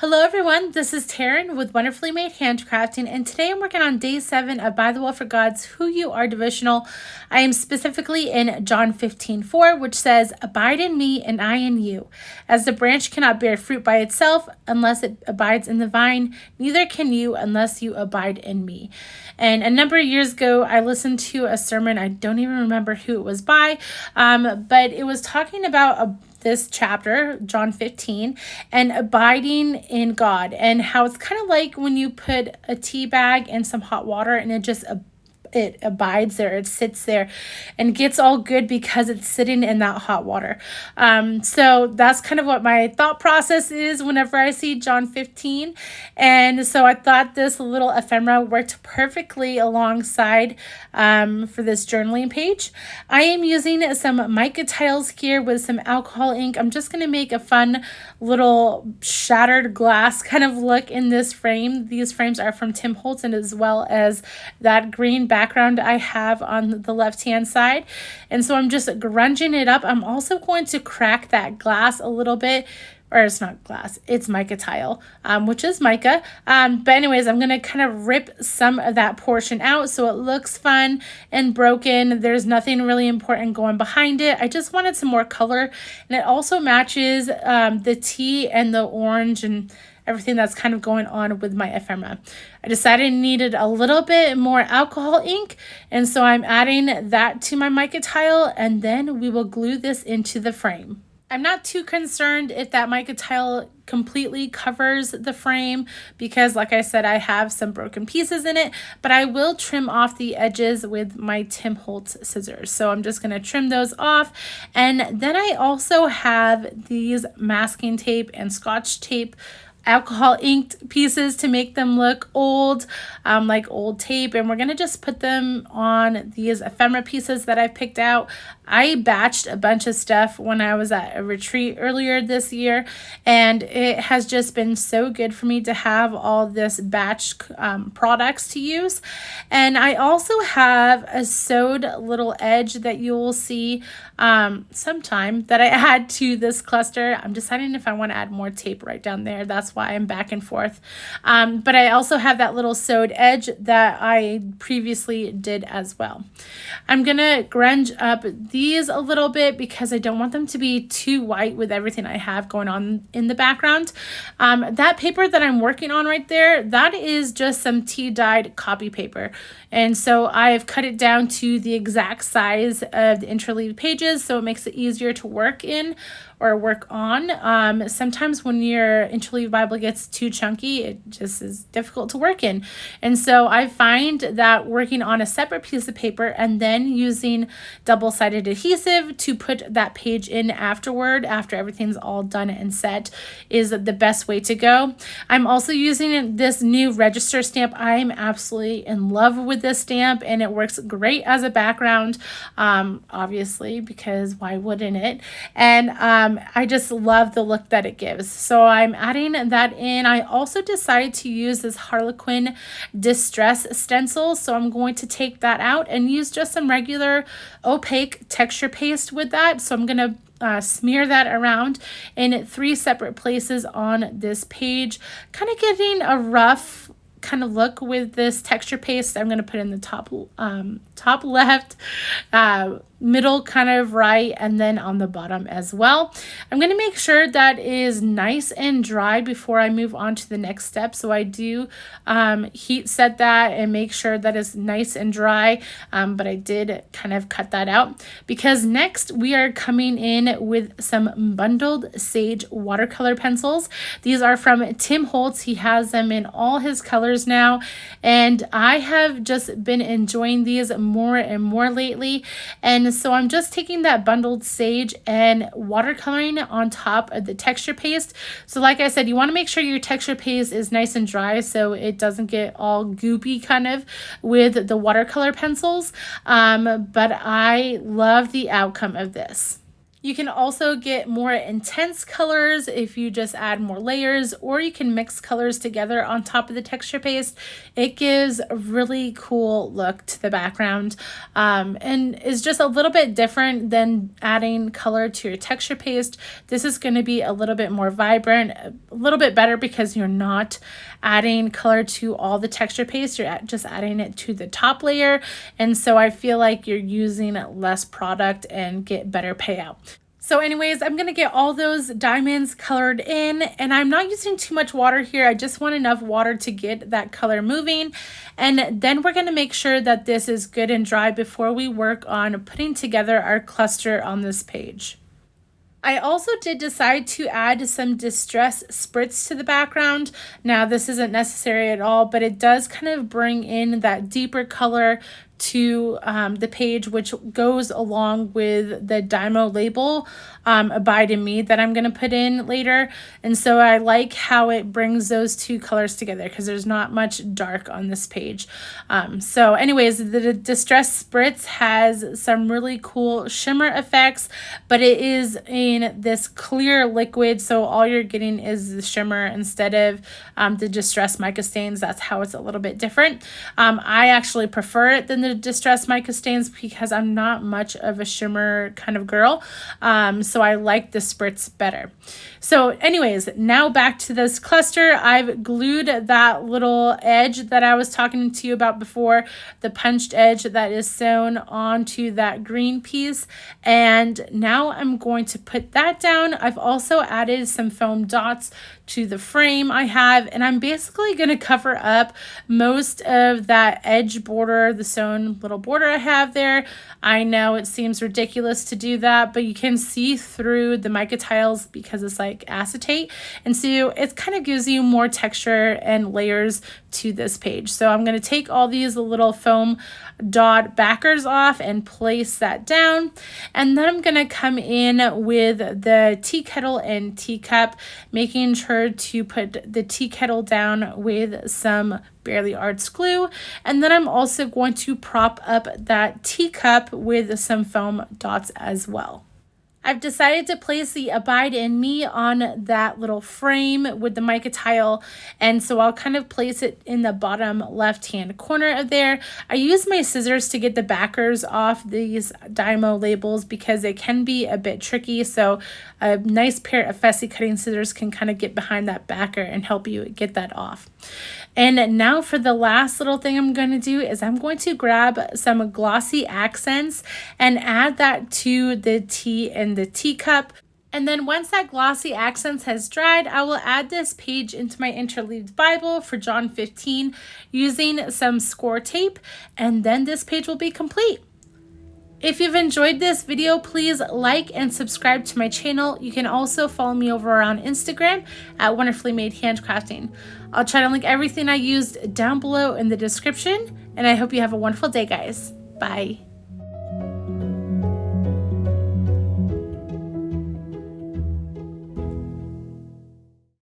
Hello everyone, this is Taryn with Wonderfully Made Handcrafting, and today I'm working on day 7 of By the Will for God's Who You Are devotional. I am specifically in John 15:4, which says, "Abide in me and I in you. As the branch cannot bear fruit by itself unless it abides in the vine, neither can you unless you abide in me." And a number of years ago, I listened to a sermon. I don't even remember who it was by, but it was talking about this chapter, John 15, and abiding in God, and how it's kind of like when you put a tea bag in some hot water and it abides there, it sits there and gets all good because it's sitting in that hot water. So that's kind of what my thought process is whenever I see John 15. And so I thought this little ephemera worked perfectly alongside for this journaling page. I am using some Mica Tiles here with some alcohol ink. I'm just going to make a fun little shattered glass kind of look in this frame. These frames are from Holtz, and as well as that green background I have on the left hand side. And so I'm just grunging it up. I'm also going to crack that glass a little bit, or it's not glass, it's mica tile, which is mica. But anyways, I'm going to kind of rip some of that portion out so it looks fun and broken. There's nothing really important going behind it. I just wanted some more color, and it also matches the tea and the orange and everything that's kind of going on with my ephemera. I decided I needed a little bit more alcohol ink, and so I'm adding that to my mica tile, and then we will glue this into the frame. I'm not too concerned if that mica tile completely covers the frame because, like I said, I have some broken pieces in it, but I will trim off the edges with my Holtz scissors. So I'm just going to trim those off. And then I also have these masking tape and Scotch tape alcohol inked pieces to make them look old, like old tape, and we're gonna just put them on these ephemera pieces that I've picked out. I batched a bunch of stuff when I was at a retreat earlier this year, and it has just been so good for me to have all this batch products to use. And I also have a sewed little edge that you will see sometime that I add to this cluster. I'm deciding if I want to add more tape right down there. That's why I'm back and forth. But I also have that little sewed edge that I previously did as well. I'm gonna grunge up these a little bit because I don't want them to be too white with everything I have going on in the background. That paper that I'm working on right there, that is just some tea dyed copy paper. And so I've cut it down to the exact size of the interleaved pages so it makes it easier to work in or work on. Sometimes when your interleaved Bible gets too chunky, it just is difficult to work in. And so I find that working on a separate piece of paper and then using double-sided adhesive to put that page in afterward, after everything's all done and set, is the best way to go. I'm also using this new register stamp. I'm absolutely in love with this stamp, and it works great as a background, obviously, because why wouldn't it? And I just love the look that it gives. So I'm adding that in. I also decided to use this Harlequin Distress stencil. So I'm going to take that out and use just some regular opaque texture paste with that. So I'm going to smear that around in 3 separate places on this page, kind of giving a rough kind of look with this texture paste. I'm going to put in the top left, middle kind of right, and then on the bottom as well. I'm going to make sure that is nice and dry before I move on to the next step. So I do heat set that and make sure that it's nice and dry, but I did kind of cut that out because next we are coming in with some bundled sage watercolor pencils. These are from Holtz. He has them in all his colors now, and I have just been enjoying these more and more lately. And so I'm just taking that bundled sage and watercoloring on top of the texture paste. So like I said, you want to make sure your texture paste is nice and dry so it doesn't get all goopy kind of with the watercolor pencils. But I love the outcome of this. You can also get more intense colors if you just add more layers, or you can mix colors together on top of the texture paste. It gives a really cool look to the background, and is just a little bit different than adding color to your texture paste. This is going to be a little bit more vibrant, a little bit better because you're not adding color to all the texture paste, you're just adding it to the top layer, and so I feel like you're using less product and get better payout. So anyways, I'm going to get all those diamonds colored in, and I'm not using too much water here. I just want enough water to get that color moving, and then we're going to make sure that this is good and dry before we work on putting together our cluster on this page. I also did decide to add some Distress Spritz to the background. Now, this isn't necessary at all, but it does kind of bring in that deeper color to the page, which goes along with the Dymo label, Abide in Me, that I'm going to put in later. And so I like how it brings those two colors together because there's not much dark on this page. So anyways, the Distress Spritz has some really cool shimmer effects, but it is in this clear liquid, so all you're getting is the shimmer instead of the Distress mica stains. That's how it's a little bit different. I actually prefer it than the Distress mica stains because I'm not much of a shimmer kind of girl, so I like the Spritz better. So anyways, now back to this cluster. I've glued that little edge that I was talking to you about before, the punched edge that is sewn onto that green piece, and now I'm going to put that down. I've also added some foam dots to the frame I have, and I'm basically going to cover up most of that edge border, the sewn little border I have there. I know it seems ridiculous to do that, but you can see through the mica tiles because it's like acetate, and so it kind of gives you more texture and layers to this page. So I'm going to take all these little foam dot backers off and place that down, and then I'm going to come in with the tea kettle and teacup, making sure to put the tea kettle down with some Barely Arts glue, and then I'm also going to prop up that teacup with some foam dots as well. I've decided to place the Abide in Me on that little frame with the mica tile, and so I'll kind of place it in the bottom left-hand corner of there. I use my scissors to get the backers off these Dymo labels because it can be a bit tricky, so a nice pair of fussy cutting scissors can kind of get behind that backer and help you get that off. And now for the last little thing I'm going to do is I'm going to grab some Glossy Accents and add that to the tea and the teacup. And then once that Glossy Accents has dried, I will add this page into my interleaved Bible for John 15 using some score tape, and then this page will be complete. If you've enjoyed this video, please like and subscribe to my channel. You can also follow me over on Instagram at Wonderfully Made Handcrafting. I'll try to link everything I used down below in the description, and I hope you have a wonderful day, guys. Bye.